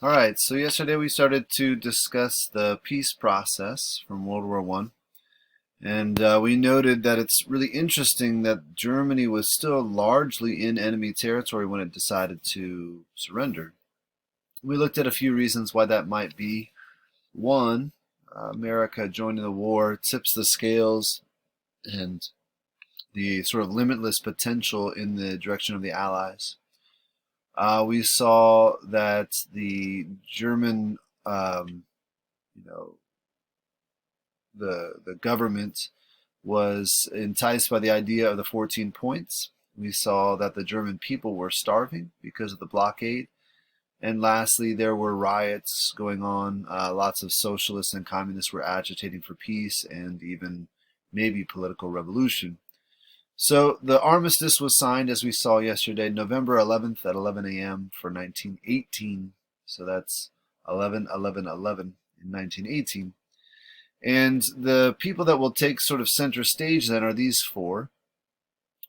All right, so yesterday we started to discuss the peace process from World War One, and we noted that it's really interesting that Germany was still largely in enemy territory when it decided to surrender. We looked at a few reasons why that might be. One, America joining the war tips the scales and the sort of limitless potential in the direction of the Allies. We saw that the German, you know, the government was enticed by the idea of the 14 points. We saw that the German people were starving because of the blockade. And lastly, there were riots going on. Lots of socialists and communists were agitating for peace and even maybe political revolution. So the armistice was signed, as we saw yesterday, November 11th at 11 a.m. for 1918. So that's 11/11/11 in 1918. And the people that will take sort of center stage then are these four,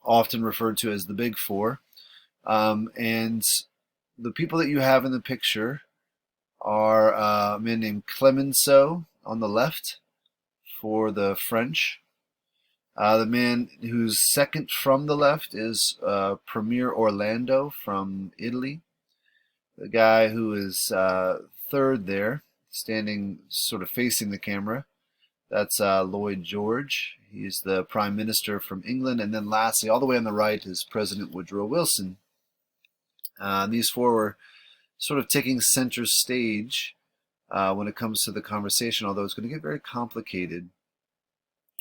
often referred to as the Big Four. And the people that you have in the picture are a man named Clemenceau on the left for the French. The man who's second from the left is Premier Orlando from Italy. The guy who is third there, standing sort of facing the camera, that's Lloyd George. He's the Prime Minister from England. And then lastly, all the way on the right, is President Woodrow Wilson. These four were sort of taking center stage when it comes to the conversation, although it's going to get very complicated.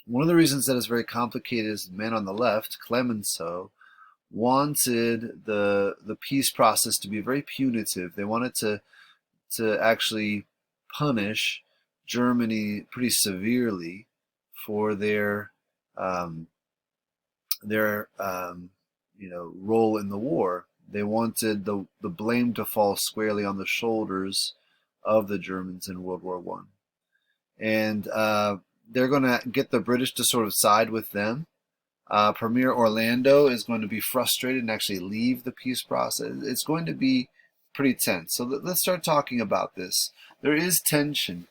One of the reasons that it's very complicated is the man on the left, Clemenceau, wanted the peace process to be very punitive. They wanted to actually punish Germany pretty severely for their role in the war. They wanted the blame to fall squarely on the shoulders of the Germans in World War One, and they're going to get the British to sort of side with them. Premier Orlando is going to be frustrated and actually leave the peace process. It's going to be pretty tense. So let's start talking about this. There is tension.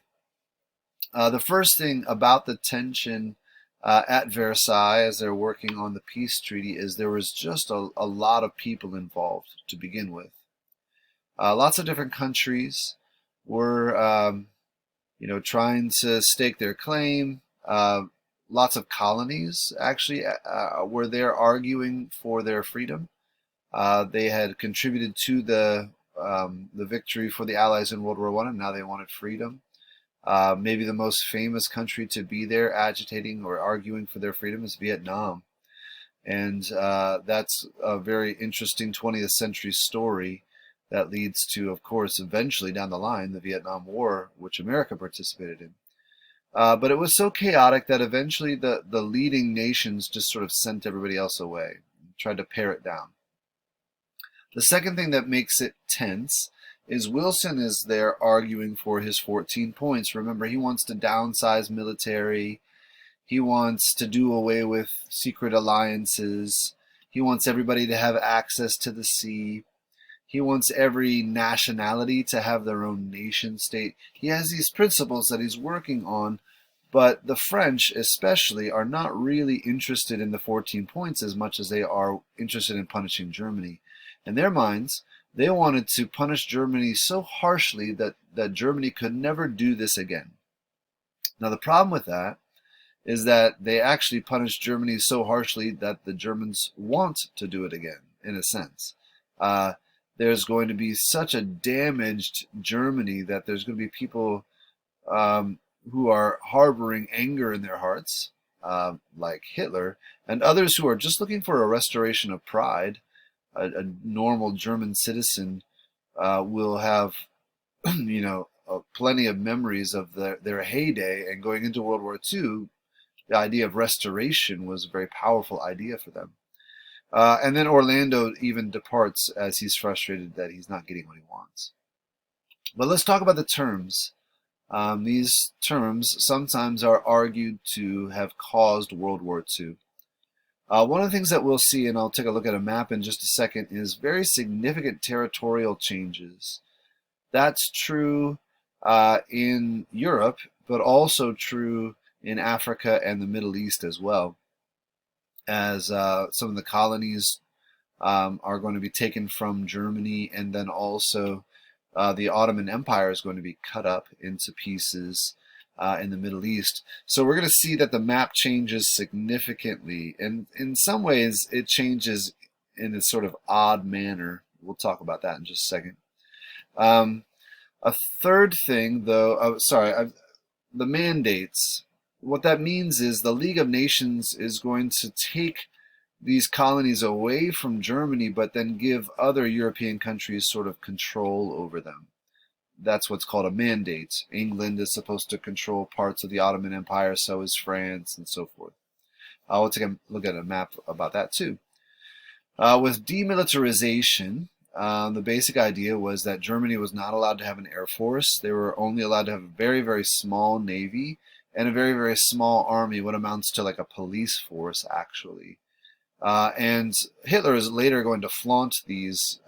The first thing about the tension at Versailles, as they're working on the peace treaty, is there was just a lot of people involved to begin with. Lots of different countries were, trying to stake their claim. Lots of colonies actually were there arguing for their freedom. They had contributed to the victory for the Allies in World War One, and now they wanted freedom. Maybe the most famous country to be there agitating or arguing for their freedom is Vietnam. And that's a very interesting 20th century story that leads to, of course, eventually down the line, the Vietnam War, which America participated in. But it was so chaotic that eventually the leading nations just sort of sent everybody else away, tried to pare it down. The second thing that makes it tense is Wilson is there arguing for his 14 points. Remember, he wants to downsize military. He wants to do away with secret alliances. He wants everybody to have access to the sea. He wants every nationality to have their own nation state. He has these principles that he's working on, but the French especially are not really interested in the 14 points as much as they are interested in punishing Germany. In their minds, they wanted to punish Germany so harshly that Germany could never do this again. Now, the problem with that is that they actually punished Germany so harshly that the Germans want to do it again, in a sense. There's going to be such a damaged Germany that there's going to be people who are harboring anger in their hearts, like Hitler, and others who are just looking for a restoration of pride. A normal German citizen will have, plenty of memories of their heyday, and going into World War II, the idea of restoration was a very powerful idea for them. And then Orlando even departs as he's frustrated that he's not getting what he wants. But let's talk about the terms. These terms sometimes are argued to have caused World War II. One of the things that we'll see, and I'll take a look at a map in just a second, is very significant territorial changes That's true in Europe, but also true in Africa and the Middle East as well, as some of the colonies are going to be taken from Germany, and then also the Ottoman Empire is going to be cut up into pieces in the Middle East. So we're going to see that the map changes significantly, and in some ways it changes in a sort of odd manner. We'll talk about that in just a second. Um, a third thing, though, the mandates. What that means is the League of Nations is going to take these colonies away from Germany, but then give other European countries sort of control over them. That's what's called a mandate. England is supposed to control parts of the Ottoman Empire, so is France, and so forth. We'll take a look at a map about that too. With demilitarization, the basic idea was that Germany was not allowed to have an air force. They were only allowed to have a very, very small navy and a very, very small army, what amounts to like a police force, actually. And Hitler is later going to flaunt these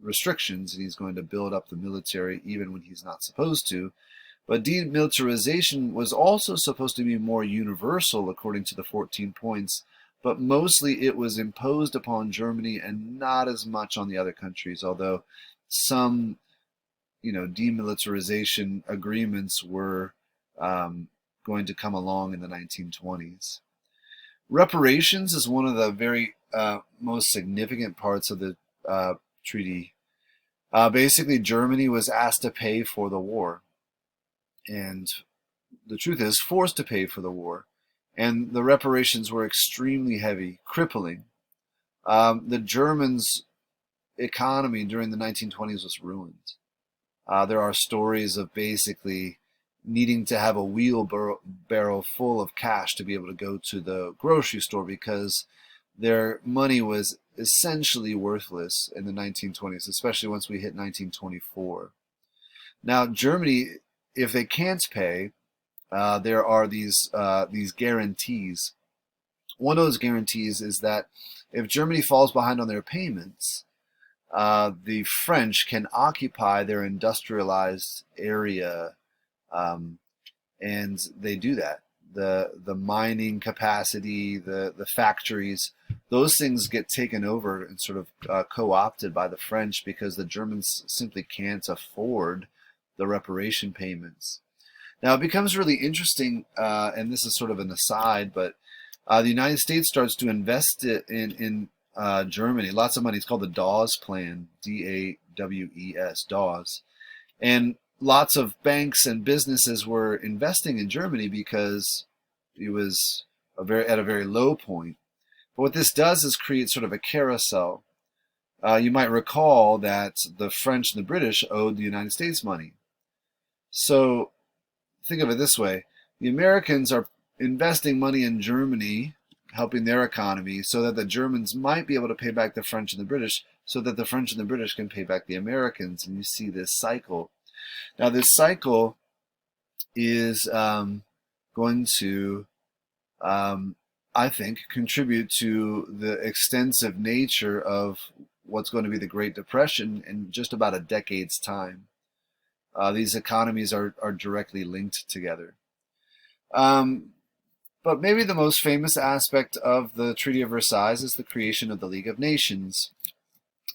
restrictions, and he's going to build up the military even when he's not supposed to. But demilitarization was also supposed to be more universal, according to the 14 points, but mostly it was imposed upon Germany and not as much on the other countries, although some, demilitarization agreements were going to come along in the 1920s. Reparations is one of the very most significant parts of the treaty. Basically, Germany was asked to pay for the war, and the truth is, forced to pay for the war. And the reparations were extremely heavy, crippling. The Germans' economy during the 1920s was ruined. There are stories of basically needing to have a wheelbarrow full of cash to be able to go to the grocery store because their money was essentially worthless in the 1920s, especially once we hit 1924. Now, Germany, if they can't pay, there are these guarantees. One of those guarantees is that if Germany falls behind on their payments, the French can occupy their industrialized area, and they do that. The mining capacity, the factories, those things get taken over and sort of co-opted by the French because the Germans simply can't afford the reparation payments. Now it becomes really interesting, and this is sort of an aside, but the United States starts to invest in Germany. Lots of money. It's called the Dawes Plan, Dawes, Dawes, and lots of banks and businesses were investing in Germany because it was at a very low point. But what this does is create sort of a carousel. You might recall that the French and the British owed the United States money. So think of it this way. The Americans are investing money in Germany, helping their economy, so that the Germans might be able to pay back the French and the British, so that the French and the British can pay back the Americans. And you see this cycle. Now, this cycle is going to, I think, contribute to the extensive nature of what's going to be the Great Depression in just about a decade's time. These economies are directly linked together. But maybe the most famous aspect of the Treaty of Versailles is the creation of the League of Nations,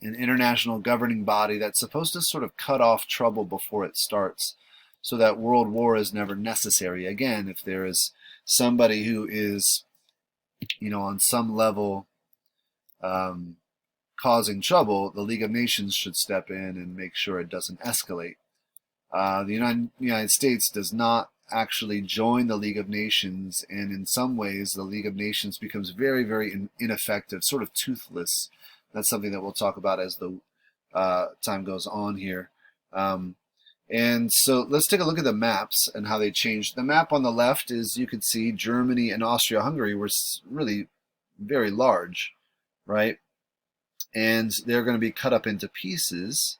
an international governing body that's supposed to sort of cut off trouble before it starts, so that world war is never necessary again. If there is somebody who is, on some level causing trouble, the League of Nations should step in and make sure it doesn't escalate. The United States does not actually join the League of Nations, and in some ways the League of Nations becomes very, very ineffective, sort of toothless. That's something that we'll talk about as the time goes on here. And so let's take a look at the maps and how they changed. The map on the left is, you can see Germany and Austria-Hungary were really very large, right? And they're going to be cut up into pieces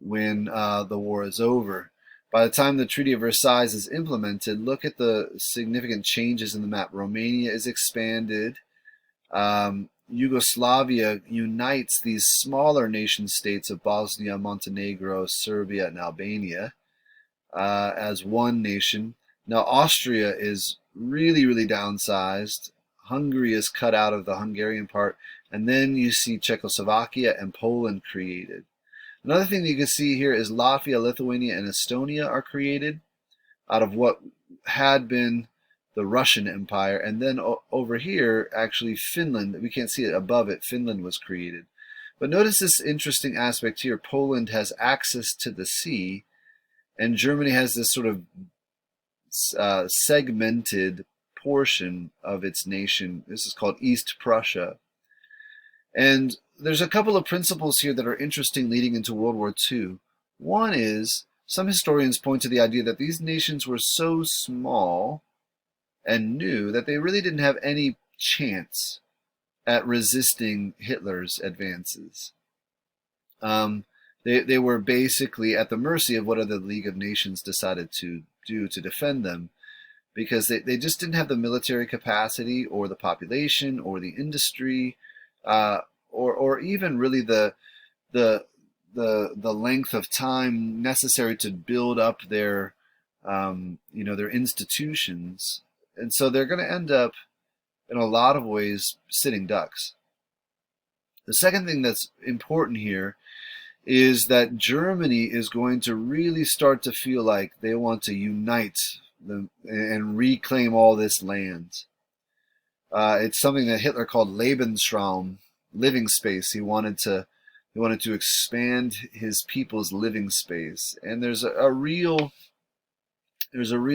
when the war is over. By the time the Treaty of Versailles is implemented, look at the significant changes in the map. Romania is expanded. Yugoslavia unites these smaller nation states of Bosnia, Montenegro, Serbia, and Albania as one nation. Now, Austria is really, really downsized. Hungary is cut out of the Hungarian part. And then you see Czechoslovakia and Poland created. Another thing that you can see here is Latvia, Lithuania, and Estonia are created out of what had been the Russian Empire. And then over here, actually, Finland, we can't see it above it, Finland was created. But notice this interesting aspect here. Poland has access to the sea, and Germany has this sort of segmented portion of its nation. This is called East Prussia. And there's a couple of principles here that are interesting leading into World War II. One is, some historians point to the idea that these nations were so small and new that they really didn't have any chance at resisting Hitler's advances. They were basically at the mercy of what the League of Nations decided to do to defend them, because they just didn't have the military capacity or the population or the industry or even really the length of time necessary to build up their their institutions. And so they're going to end up in a lot of ways sitting ducks. The second thing that's important here is that Germany is going to really start to feel like they want to unite them and reclaim all this land. It's something that Hitler called Lebensraum, living space. He wanted to expand his people's living space, and there's a real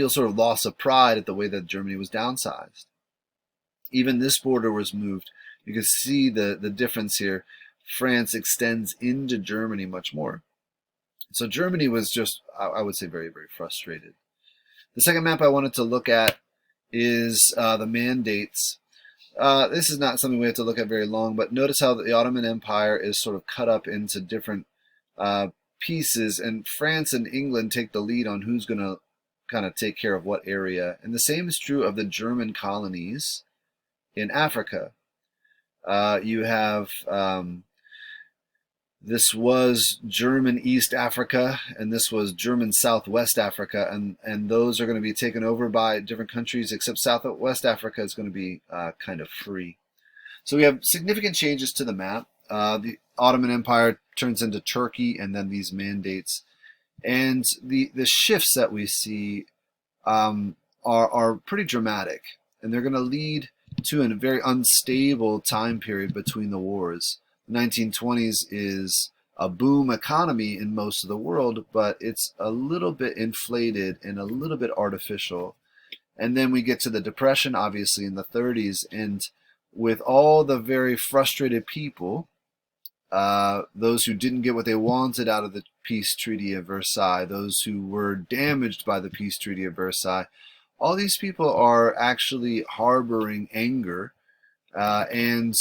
sort of loss of pride at the way that Germany was downsized. Even this border was moved. You can see the difference here. France extends into Germany much more. So Germany was just, I would say, very, very frustrated. The second map I wanted to look at is the mandates. This is not something we have to look at very long, but notice how the Ottoman Empire is sort of cut up into different pieces, and France and England take the lead on who's going to kind of take care of what area. And the same is true of the German colonies in Africa. You have this was German East Africa, and this was German Southwest Africa, and those are going to be taken over by different countries, except Southwest Africa is going to be kind of free. So we have significant changes to the map. The Ottoman Empire turns into Turkey, and then these mandates. And the shifts that we see are pretty dramatic, and they're going to lead to a very unstable time period between the wars. The 1920s is a boom economy in most of the world, but it's a little bit inflated and a little bit artificial. And then we get to the Depression, obviously, in the 30s, and with all the very frustrated people, those who didn't get what they wanted out of the Peace Treaty of Versailles, those who were damaged by the Peace Treaty of Versailles, all these people are actually harboring anger and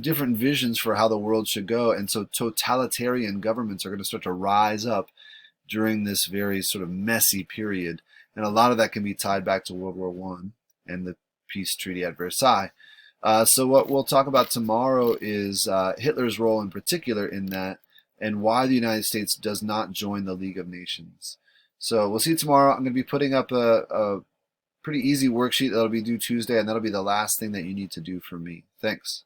different visions for how the world should go. And so totalitarian governments are going to start to rise up during this very sort of messy period. And a lot of that can be tied back to World War I and the Peace Treaty at Versailles. So what we'll talk about tomorrow is Hitler's role in particular in that, and why the United States does not join the League of Nations. So we'll see you tomorrow. I'm going to be putting up a pretty easy worksheet that'll be due Tuesday, and that'll be the last thing that you need to do for me. Thanks.